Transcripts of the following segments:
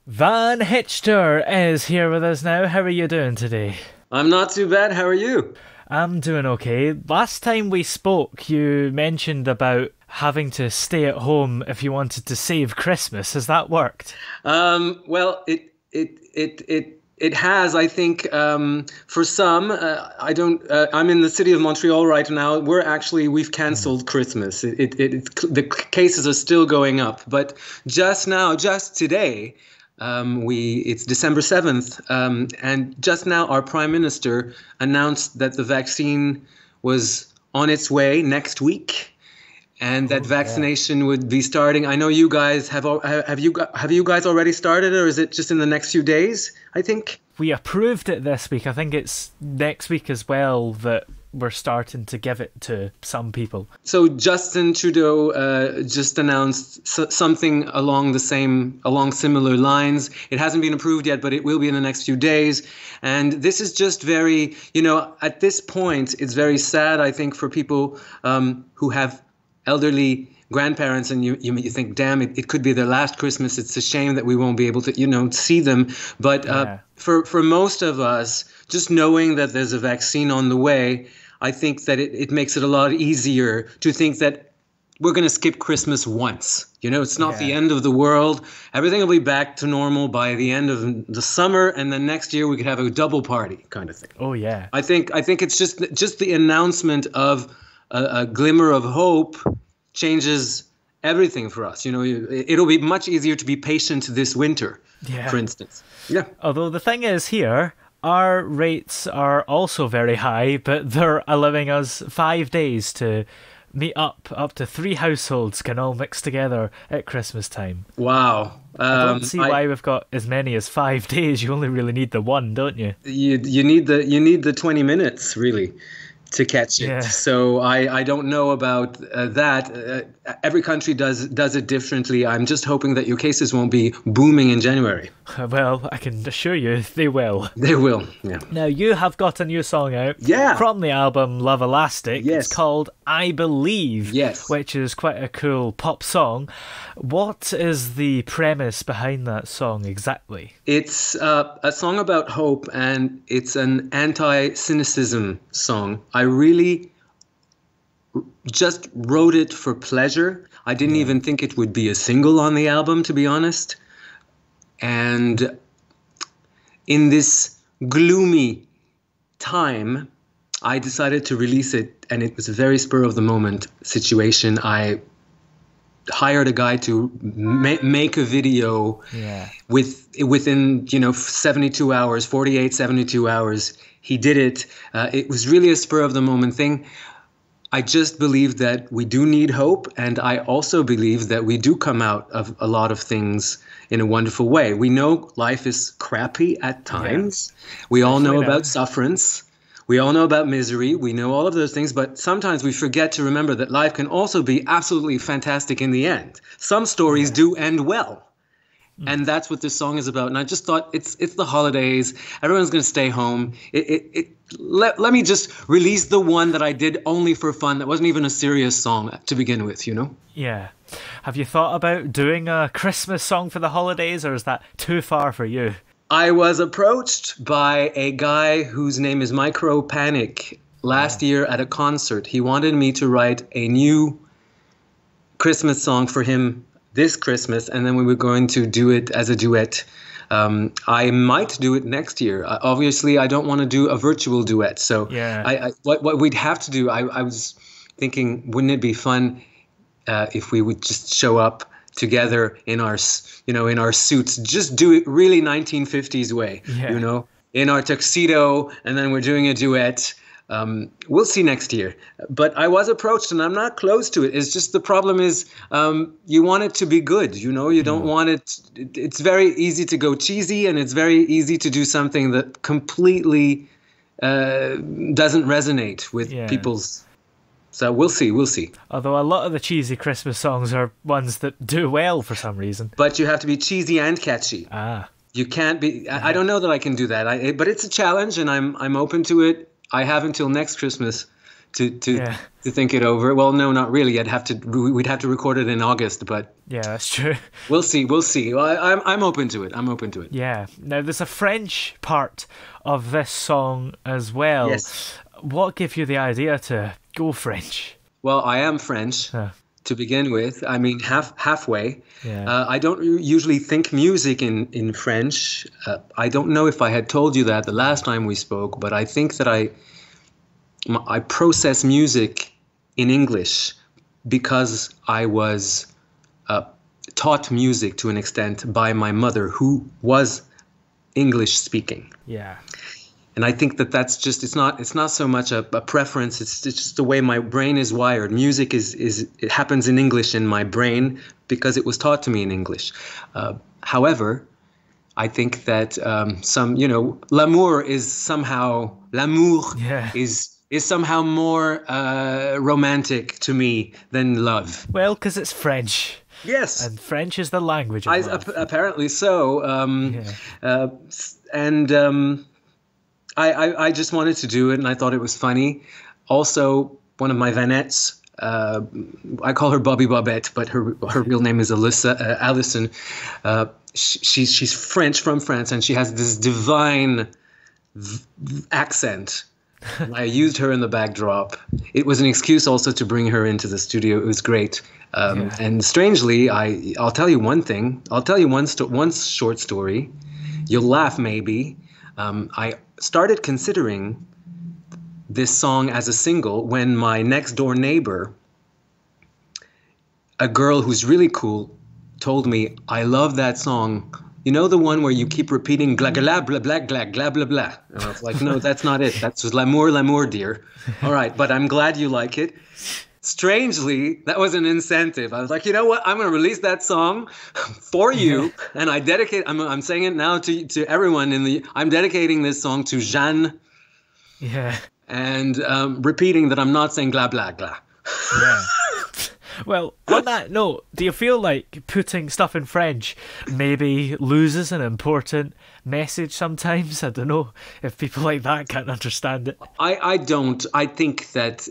Van Hechter is here with us now. How are you doing today? I'm not too bad. How are you? I'm doing okay. Last time we spoke, you mentioned about having to stay at home if you wanted to save Christmas. Has that worked? Well, it has. I think for some, I don't. I'm in the city of Montreal right now. We've cancelled Christmas. The cases are still going up, but just today. It's December 7th, and just now our Prime Minister announced that the vaccine was on its way next week, and that vaccination would be starting. I know you guys have you guys already started, or is it just in the next few days? I think We approved it this week. I think it's next week as well that we're starting to give it to some people. so. Justin Trudeau just announced something along similar lines. It hasn't been approved yet, but it will be in the next few days. And this is just very, at this point, it's very sad, I think, for people who have elderly grandparents, and you think, damn, it could be their last Christmas. It's a shame that we won't be able to, see them. But for most of us, just knowing that there's a vaccine on the way, I think that it makes it a lot easier to think that we're going to skip Christmas once. It's not the end of the world. Everything will be back to normal by the end of the summer, and then next year we could have a double party kind of thing. Oh, yeah. I think it's just the announcement of a glimmer of hope changes everything for us. It'll be much easier to be patient this winter, for instance. Yeah. Although the thing is here, our rates are also very high, but they're allowing us 5 days to meet up to 3 households can all mix together at Christmas time. Wow. I don't see why we've got as many as 5 days. You only really need the one, don't you? You need the 20 minutes really to catch it. Yeah. So I don't know about that. Every country does it differently. I'm just hoping that your cases won't be booming in January. Well, I can assure you they will. They will. Yeah. Now, you have got a new song out from the album Love Elastic. Yes. It's called I Believe, Yes. which is quite a cool pop song. What is the premise behind that song exactly? It's a song about hope, and it's an anti-cynicism song. I really just wrote it for pleasure. I didn't even think it would be a single on the album, to be honest. And in this gloomy time, I decided to release it, and it was a very spur of the moment situation. I hired a guy to make a video within 72 hours, 48, 72 hours. He did it. It was really a spur of the moment thing. I just believe that we do need hope, and I also believe that we do come out of a lot of things in a wonderful way. We know life is crappy at times. We all know about sufferance. We all know about misery. We know all of those things, but sometimes we forget to remember that life can also be absolutely fantastic in the end. Some stories do end well. And that's what this song is about. And I just thought it's the holidays. Everyone's going to stay home. Let me just release the one that I did only for fun. That wasn't even a serious song to begin with, Yeah. Have you thought about doing a Christmas song for the holidays, or is that too far for you? I was approached by a guy whose name is Micro Panic last year at a concert. He wanted me to write a new Christmas song for him this Christmas, and then we were going to do it as a duet. I might do it next year. Obviously, I don't want to do a virtual duet. So what we'd have to do, I was thinking, wouldn't it be fun if we would just show up together in our suits, just do it really 1950s way, in our tuxedo, and then we're doing a duet. We'll see next year. But I was approached, and I'm not close to it. It's just the problem is you want it to be good. You don't want it. It's very easy to go cheesy, and it's very easy to do something that completely doesn't resonate with people's. So we'll see. Although a lot of the cheesy Christmas songs are ones that do well for some reason. But you have to be cheesy and catchy. You can't be. I don't know that I can do that. But it's a challenge, and I'm open to it. I have until next Christmas to Yeah. to think it over. Well, no, not really. We'd have to record it in August, but Yeah, that's true. we'll see. We'll see. Well, I'm open to it. I'm open to it. Yeah. Now, there's a French part of this song as well. Yes. What gave you the idea to go French? Well, I am French. Huh. To begin with, I mean halfway. Yeah. I don't usually think music in French. I don't know if I had told you that the last time we spoke, but I think that I process music in English because I was taught music to an extent by my mother, who was English speaking. Yeah. And I think that that's just, it's not so much a preference, it's just the way my brain is wired. Music it happens in English in my brain because it was taught to me in English. However, I think that l'amour is somehow more romantic to me than love. Well, because it's French. Yes. And French is the language of love. Apparently so. I just wanted to do it, and I thought it was funny. Also, one of my vanettes, I call her Bobby Bobette, but her real name is Alison. She's French, from France, and she has this divine accent. I used her in the backdrop. It was an excuse also to bring her into the studio. It was great. And strangely, I'll tell you one thing. I'll tell you one short story. You'll laugh maybe. I started considering this song as a single when my next door neighbor, a girl who's really cool, told me, I love that song. You know, the one where you keep repeating gla gla bla bla gla bla bla blah. And I was like, no, that's not it. That's l'amour, dear. All right, but I'm glad you like it. Strangely, that was an incentive. I was like, you know what? I'm going to release that song for you, and I dedicate. I'm saying it now to everyone I'm dedicating this song to Jeanne. Yeah. And repeating that I'm not saying gla bla gla. Yeah. Well, on that note, do you feel like putting stuff in French maybe loses an important message sometimes? I don't know if people like that can't understand it. I don't. I think that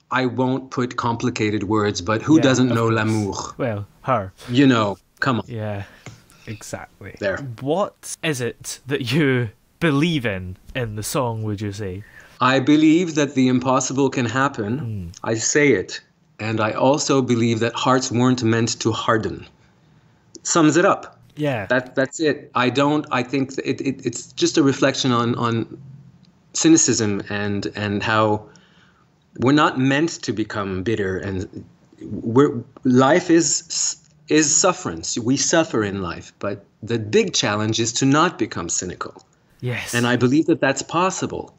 I won't put complicated words, but who doesn't know l'amour? Well, her. You know, come on. Yeah, exactly. There. What is it that you believe in the song, would you say? I believe that the impossible can happen. I say it. And I also believe that hearts weren't meant to harden. Sums it up. Yeah. That's it. I think it's just a reflection on cynicism and how we're not meant to become bitter, and life is sufferance. We suffer in life, but the big challenge is to not become cynical. Yes. And I believe that that's possible.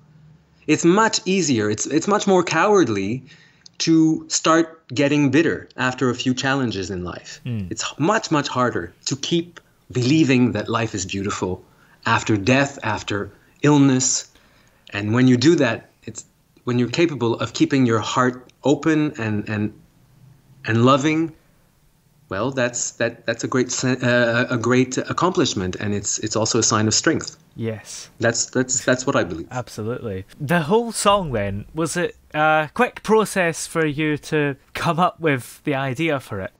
It's much easier. It's much more cowardly to start getting bitter after a few challenges in life. It's much, much harder to keep believing that life is beautiful after death, after illness. And when you do that, it's when you're capable of keeping your heart open and loving. Well, that's a great accomplishment, and it's also a sign of strength. Yes. That's what I believe. Absolutely. The whole song then, was it a quick process for you to come up with the idea for it?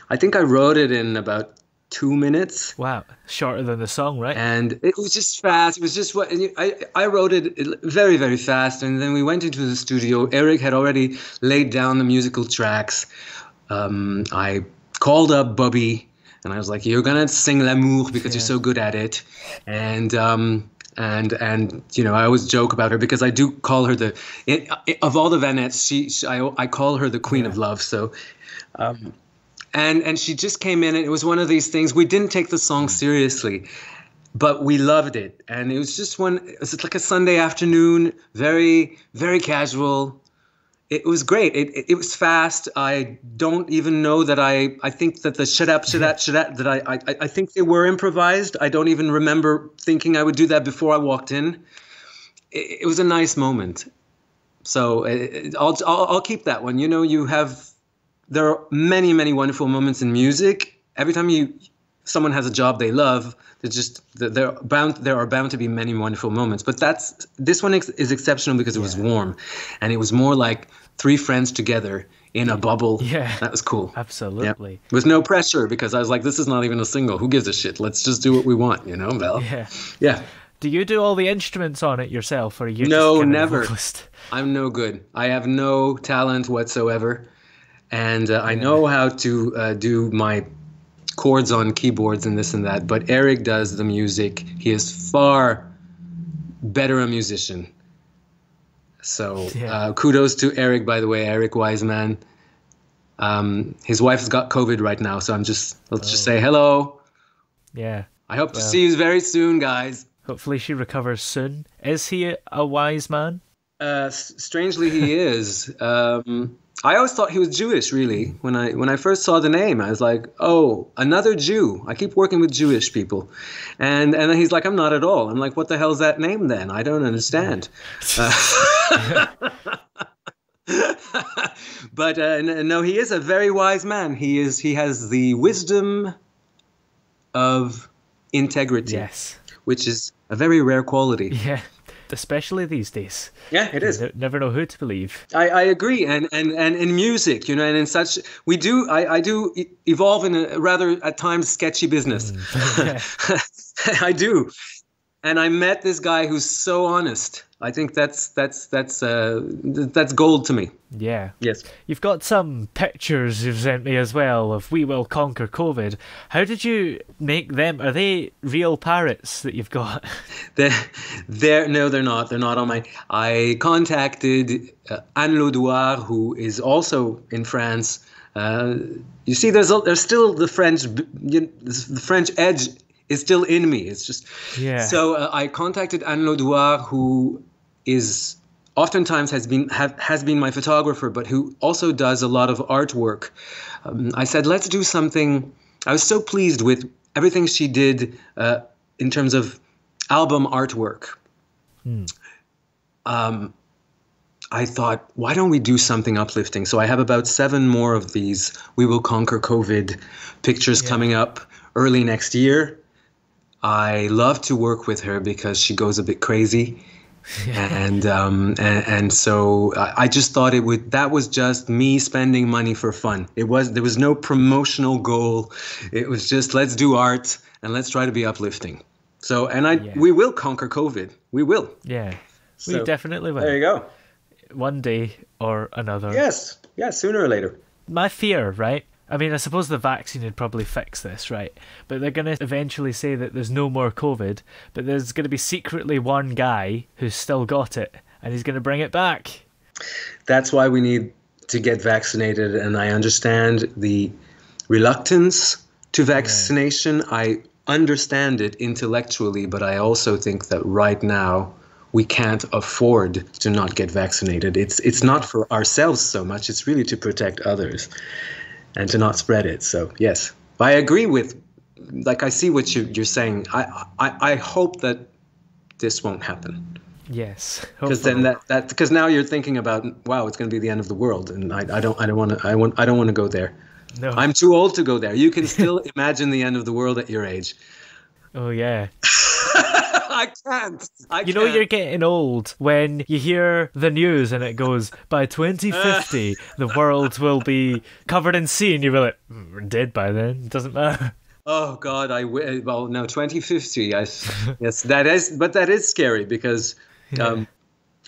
I think I wrote it in about 2 minutes. Wow, shorter than the song, right? And it was just fast. It was just what I wrote it very, very fast, and then we went into the studio. Eric had already laid down the musical tracks. I called up Bobby, and I was like, "You're gonna sing l'amour because you're so good at it." And you know, I always joke about her because I do call her of all the Vanettes, I call her the Queen of Love. So, and she just came in, and it was one of these things. We didn't take the song seriously, but we loved it, and it was just it was like a Sunday afternoon, very, very casual. It was great. It was fast. I don't even know that I think that the shut up, that I think they were improvised. I don't even remember thinking I would do that before I walked in. It was a nice moment. So I'll keep that one. You know, there are many, many wonderful moments in music. Every time someone has a job they love, there are bound to be many wonderful moments. But this one is exceptional because it was warm, and it was more like three friends together in a bubble. Yeah. That was cool. Absolutely. Yeah. With no pressure, because I was like, this is not even a single. Who gives a shit? Let's just do what we want, Val? Yeah. Yeah. Do you do all the instruments on it yourself, or are you No, just kind never. of vocalist? I'm no good. I have no talent whatsoever. And I know how to do my chords on keyboards and this and that. But Eric does the music. He is far better a musician. So kudos to Eric, by the way, Eric Wiseman. His wife's got COVID right now. So let's just say hello. Yeah. I hope to see you very soon, guys. Hopefully she recovers soon. Is he a wise man? Strangely, he is. I always thought he was Jewish, really. When I first saw the name, I was like, oh, another Jew. I keep working with Jewish people. And then he's like, I'm not at all. I'm like, what the hell's that name then? I don't understand. But no, he is a very wise man. He has the wisdom of integrity. Yes. Which is a very rare quality. Yeah. Especially these days. Yeah, it is. You never know who to believe. I agree, and in music, and in such, I do evolve in a rather at times sketchy business. I do, and I met this guy who's so honest. I think that's gold to me. Yeah. Yes. You've got some pictures you've sent me as well of "We Will Conquer COVID." How did you make them? Are they real parrots that you've got? No, they're not. They're not on my. I contacted Anne Laudoir, who is also in France. You see, there's still the French edge is still in me. It's just So I contacted Anne Laudoir, who is oftentimes has been my photographer, but who also does a lot of artwork. I said, let's do something. I was so pleased with everything she did in terms of album artwork. I thought, why don't we do something uplifting? So I have about 7 more of these "We Will Conquer COVID" pictures coming up early next year. I love to work with her because she goes a bit crazy. And so I just thought that was just me spending money for fun. There was no promotional goal. It was just, let's do art and let's try to be uplifting. So, we will conquer COVID. We will. Yeah, we So, definitely will. There you go. One day or another. Yes. Yeah, sooner or later. My fear, right? I mean, I suppose the vaccine would probably fix this, right? But they're going to eventually say that there's no more COVID, but there's going to be secretly one guy who's still got it, and he's going to bring it back. That's why we need to get vaccinated, and I understand the reluctance to vaccination. I understand it intellectually, but I also think that right now we can't afford to not get vaccinated. It's not for ourselves so much, it's really to protect others and to not spread it. So yes, I agree with, I see what you're saying. I hope that this won't happen. Yes, because then because now you're thinking about, wow, it's going to be the end of the world, and I don't want to go there. No, I'm too old to go there. You can still imagine the end of the world at your age. Oh yeah. I can't. You know you're getting old when you hear the news and it goes, by 2050 the world will be covered in sea, and you're like, we're dead by then. It doesn't matter. Oh God, well, no, 2050. Yes, that is scary because I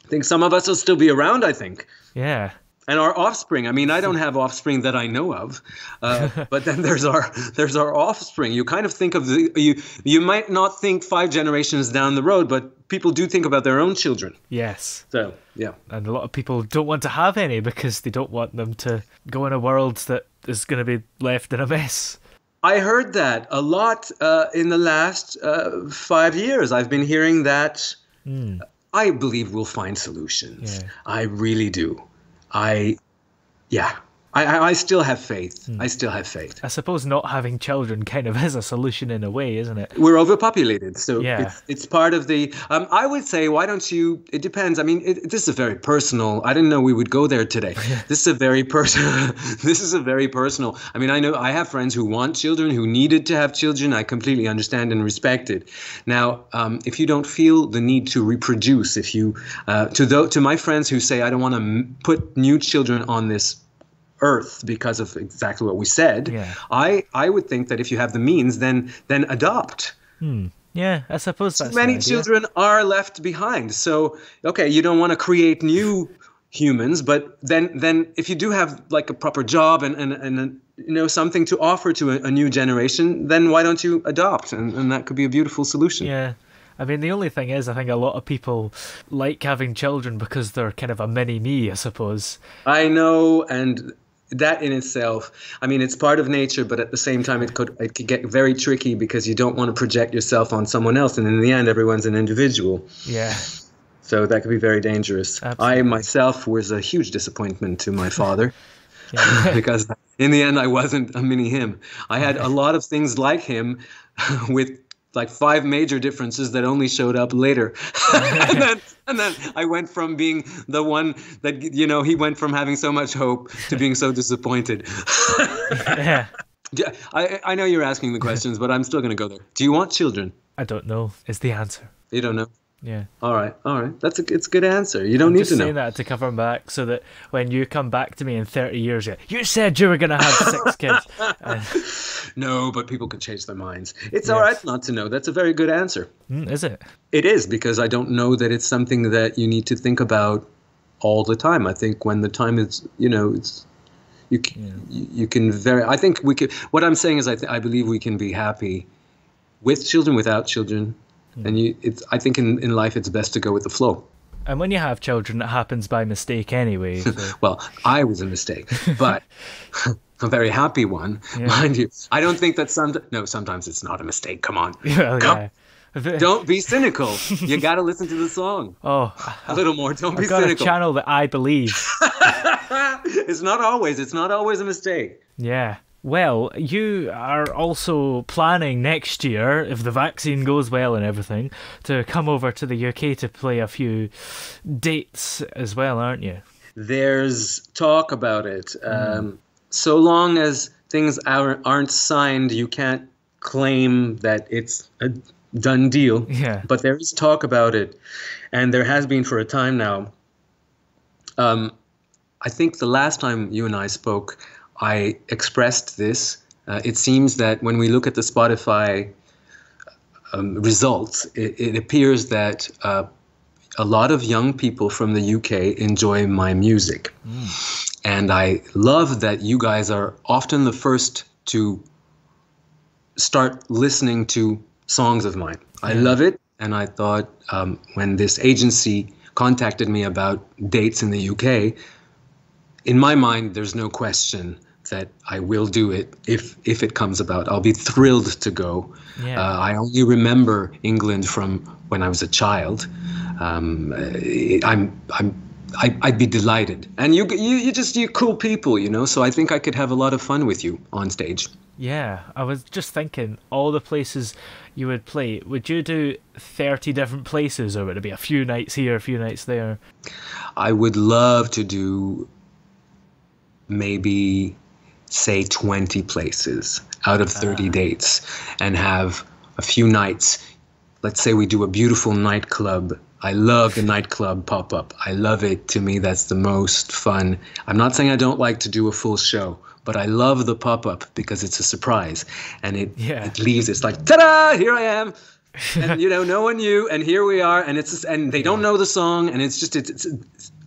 think some of us will still be around. I think. Yeah. And our offspring. I mean, I don't have offspring that I know of, but then there's our offspring. You kind of think of you might not think 5 generations down the road, but people do think about their own children. Yes. So yeah. And a lot of people don't want to have any because they don't want them to go in a world that is going to be left in a mess. I heard that a lot in the last 5 years. I've been hearing that. I believe we'll find solutions. Yeah. I really do. I I still have faith. I still have faith. I suppose not having children kind of is a solution in a way, isn't it? We're overpopulated, so Yeah. it's part of the. I would say, why don't you? It depends. I mean, this is a very personal. I didn't know we would go there today. This is a very personal. This is a very personal. I mean, I know I have friends who want children, who needed to have children. I completely understand and respect it. Now, if you don't feel the need to reproduce, if you to my friends who say I don't want to put new children on this earth because of exactly what we said, I would think that if you have the means, then adopt. Yeah, I suppose that's many children are left behind. So okay, you don't want to create new humans, but then if you do have like a proper job and something to offer to a new generation, then why don't you adopt? And that could be a beautiful solution. Yeah. I mean, the only thing is, I think a lot of people like having children because they're kind of a mini-me, I suppose. I know, and that in itself, I mean, it's part of nature, but at the same time, it could get very tricky because you don't want to project yourself on someone else, and in the end, everyone's an individual. Yeah. So that could be very dangerous. Absolutely. I myself was a huge disappointment to my father because in the end, I wasn't a mini him. I had a lot of things like him with like 5 major differences that only showed up later. and then I went from being the one that, he went from having so much hope to being so disappointed. Yeah. I know you're asking the questions, but I'm still going to go there. Do you want children? I don't know is the answer. You don't know? Yeah. All right. It's a good answer. You don't need to know. I'm just saying that to cover my back so that when you come back to me in 30 years, you said you were going to have 6 kids. No, but people can change their minds. It's all right not to know. That's a very good answer. Is it? It is, because I don't know that it's something that you need to think about all the time. I think when the time is, you can I think we could, what I'm saying is I believe we can be happy with children, without children. And I think in life it's best to go with the flow. And when you have children, it happens by mistake anyway. So. Well, I was a mistake, but a very happy one, mind you. I don't think that sometimes it's not a mistake. Come on. Well, Don't be cynical. You got to listen to the song. Oh, a little more. Don't be I've got cynical. a channel that I believe. It's not always a mistake. Yeah. Well, you are also planning next year, if the vaccine goes well and everything, to come over to the UK to play a few dates as well, aren't you? There's talk about it. So long as things aren't signed, you can't claim that it's a done deal. Yeah. But there is talk about it, and there has been for a time now. I think the last time you and I spoke, I expressed this. It seems that when we look at the Spotify results, it appears that a lot of young people from the UK enjoy my music. And I love that you guys are often the first to start listening to songs of mine. I love it. And I thought when this agency contacted me about dates in the UK, in my mind, there's no question that I will do it if it comes about. I'll be thrilled to go. Yeah. I only remember England from when I was a child. I'd be delighted. And you're cool people, so I think I could have a lot of fun with you on stage. Yeah, I was just thinking, all the places you would play, would you do 30 different places, or would it be a few nights here, a few nights there? I would love to do maybe, say, 20 places out of 30 dates, and have a few nights. Let's say we do a beautiful nightclub. I love the nightclub pop-up. I love it. To me, that's the most fun. I'm not saying I don't like to do a full show, but I love the pop-up because it's a surprise, and it leaves. It's like, ta-da! Here I am, and no one knew, and here we are, and and they don't know the song, and it's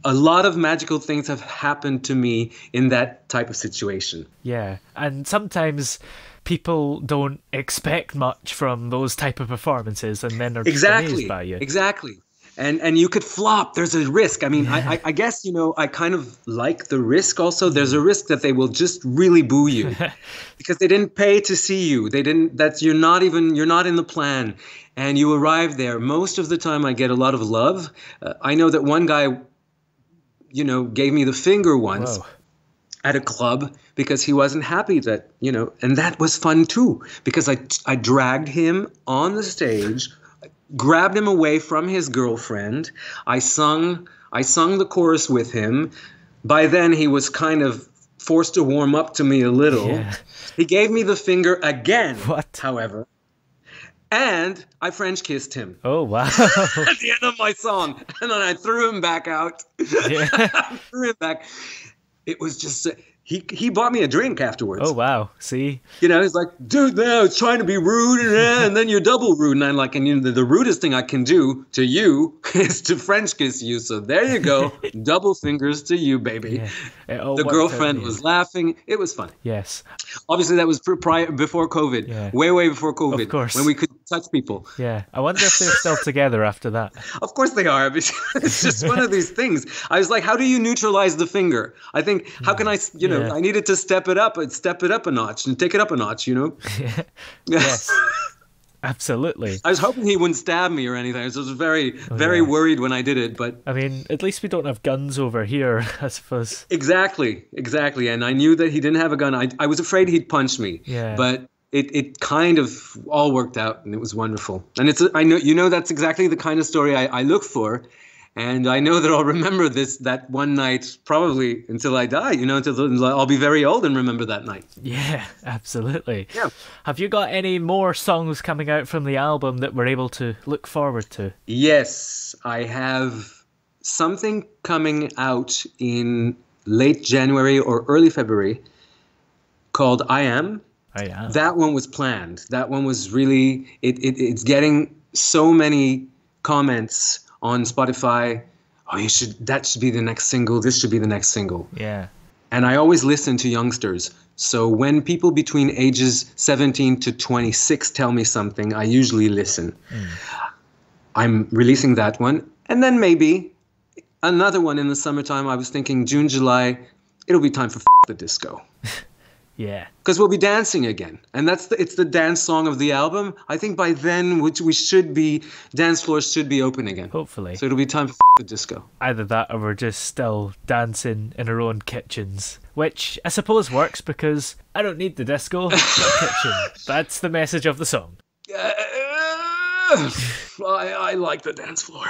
a lot of magical things have happened to me in that type of situation. Yeah, and sometimes people don't expect much from those type of performances, and then they're just amazed by you. Exactly. And you could flop. There's a risk. I mean, I guess, I kind of like the risk also. There's a risk that they will just really boo you because they didn't pay to see you. You're not in the plan, and you arrive there. Most of the time I get a lot of love. I know that one guy, gave me the finger once. Whoa. at a club because he wasn't happy that, and that was fun too, because I dragged him on the stage, grabbed him away from his girlfriend. I sung the chorus with him. By then he was kind of forced to warm up to me a little. Yeah. He gave me the finger again, What? however. And I French kissed him. Oh, wow. At the end of my song. And then I threw him back out. Yeah. Threw him back. It was just, he bought me a drink afterwards. Oh, wow. See? He's like, dude, now it's trying to be rude, and then you're double rude. And I'm like, and the rudest thing I can do to you is to French kiss you. So there you go. Double fingers to you, baby. Yeah. The girlfriend was laughing. It was fun. Yes. Obviously, that was before COVID. Yeah. Way before COVID. Of course. When we could touch people. Yeah. I wonder if they're still together after that. Of course they are. It's just one of these things. I was like, how do you neutralize the finger? I think, how can I, I needed to step it up a notch and take it up a notch, Yeah. Yes. Absolutely. I was hoping he wouldn't stab me or anything. I was very worried when I did it, but I mean, at least we don't have guns over here, I suppose. Exactly. And I knew that he didn't have a gun. I was afraid he'd punch me. Yeah. But it kind of all worked out, and it was wonderful. And I know that's exactly the kind of story I look for. And I know that I'll remember that one night probably until I die, until I'll be very old and remember that night. Yeah, absolutely. Yeah. Have you got any more songs coming out from the album that we're able to look forward to? Yes, I have something coming out in late January or early February called I Am. I Am. That one was planned. That one was really, it's getting so many comments on Spotify. Oh, that should be the next single. This should be the next single. Yeah. And I always listen to youngsters. So when people between ages 17 to 26 tell me something, I usually listen. I'm releasing that one. And then maybe another one in the summertime. I was thinking June, July, it'll be time for the disco. Yeah. Because we'll be dancing again. And it's the dance song of the album. I think by then, dance floors should be open again. Hopefully. So it'll be time for the disco. Either that or we're just still dancing in our own kitchens. Which I suppose works because I don't need the disco, I've got a kitchen. That's the message of the song. I like the dance floor.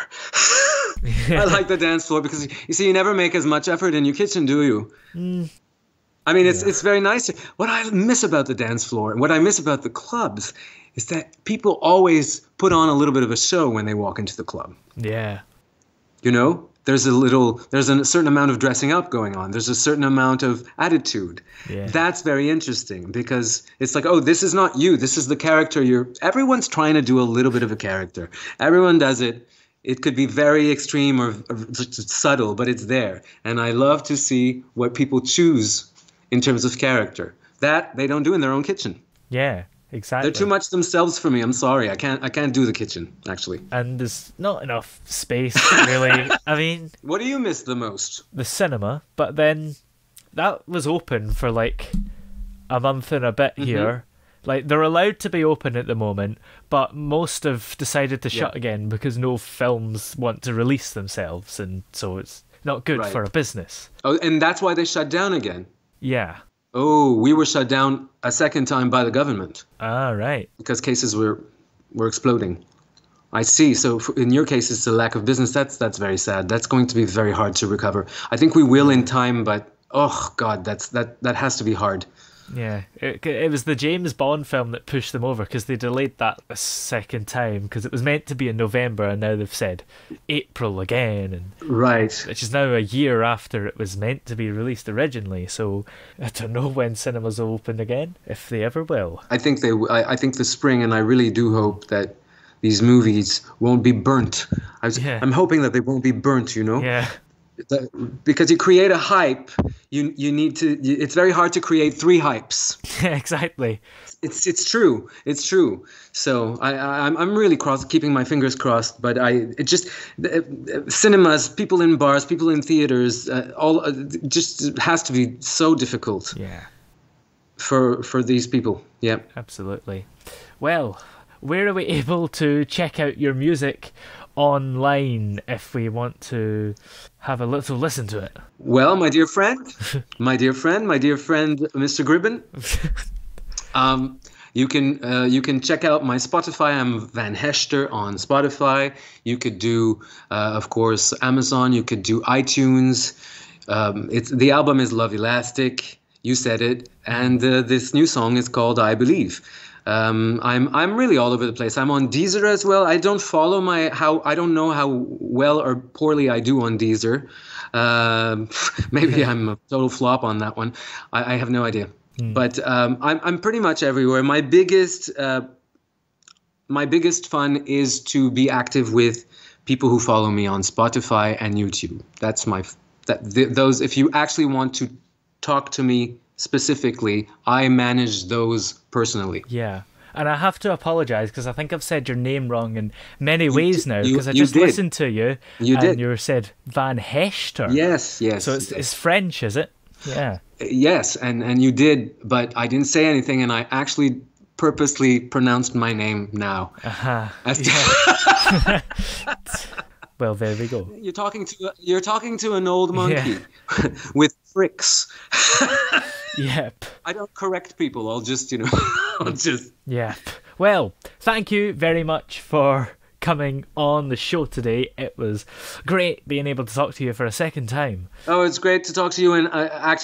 I like the dance floor because, you see, you never make as much effort in your kitchen, do you? I mean, it's very nice. What I miss about the dance floor and what I miss about the clubs is that people always put on a little bit of a show when they walk into the club. Yeah. There's a certain amount of dressing up going on. There's a certain amount of attitude. Yeah. That's very interesting because it's like, oh, this is not you. This is the character everyone's trying to do a little bit of a character. Everyone does it. It could be very extreme or subtle, but it's there. And I love to see what people choose in terms of character that they don't do in their own kitchen. Yeah, exactly. They're too much themselves for me. I'm sorry. I can't do the kitchen, actually. And there's not enough space, really. I mean, what do you miss the most? The cinema, but then that was open for like a month and a bit here. Like, they're allowed to be open at the moment, but most have decided to shut again because no films want to release themselves, and so it's not good for a business. Oh, and that's why they shut down again. Yeah. Oh, we were shut down a second time by the government. Ah, right. Because cases were exploding. I see. So in your case, it's a lack of business. That's very sad. That's going to be very hard to recover. I think we will in time, but oh God, that has to be hard. Yeah, it was the James Bond film that pushed them over because they delayed that a second time because it was meant to be in November and now they've said April again, and right, which is now a year after it was meant to be released originally. So I don't know when cinemas will open again, if they ever will. I think I think the spring, and I really do hope that these movies won't be burnt. I'm hoping that they won't be burnt. Yeah. Because you create a hype, you need to. It's very hard to create 3 hypes. Exactly. It's true. It's true. So I'm really keeping my fingers crossed. But cinemas, people in bars, people in theaters, just has to be so difficult. Yeah. For these people. Yeah. Absolutely. Well, where are we able to check out your music online if we want to have a little listen to it? Well, my dear friend, Mr. Gribben, you can check out my Spotify. I'm Van Hechter on Spotify. You could do, of course, Amazon. You could do iTunes. The album is Love Elastic. You said it, and this new song is called I Believe. I'm really all over the place. I'm on Deezer as well. I don't follow I don't know how well or poorly I do on Deezer. Maybe I'm a total flop on that one. I have no idea. But I'm pretty much everywhere. My biggest fun is to be active with people who follow me on Spotify and YouTube. That's those. If you actually want to talk to me specifically, I manage those personally. Yeah. And I have to apologise because I think I've said your name wrong in many ways now, because I just listened to you and you said Van Hechter. Yes. So it's French, is it? Yeah. Yes, and you did, but I didn't say anything, and I actually purposely pronounced my name now. Yeah. Well, there we go. You're talking to an old monkey with tricks. Yep. I don't correct people. I'll just. Yep. Well, thank you very much for coming on the show today. It was great being able to talk to you for a second time. Oh, it's great to talk to you. And I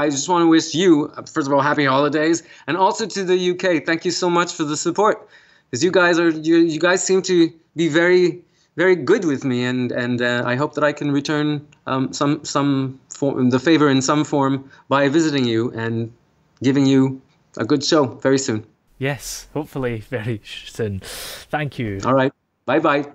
just want to wish you, first of all, happy holidays, and also to the UK. Thank you so much for the support, because you guys seem to be very, very good with me, and I hope that I can return the favor in some form by visiting you and giving you a good show very soon. Yes, hopefully very soon. Thank you. All right. Bye-bye.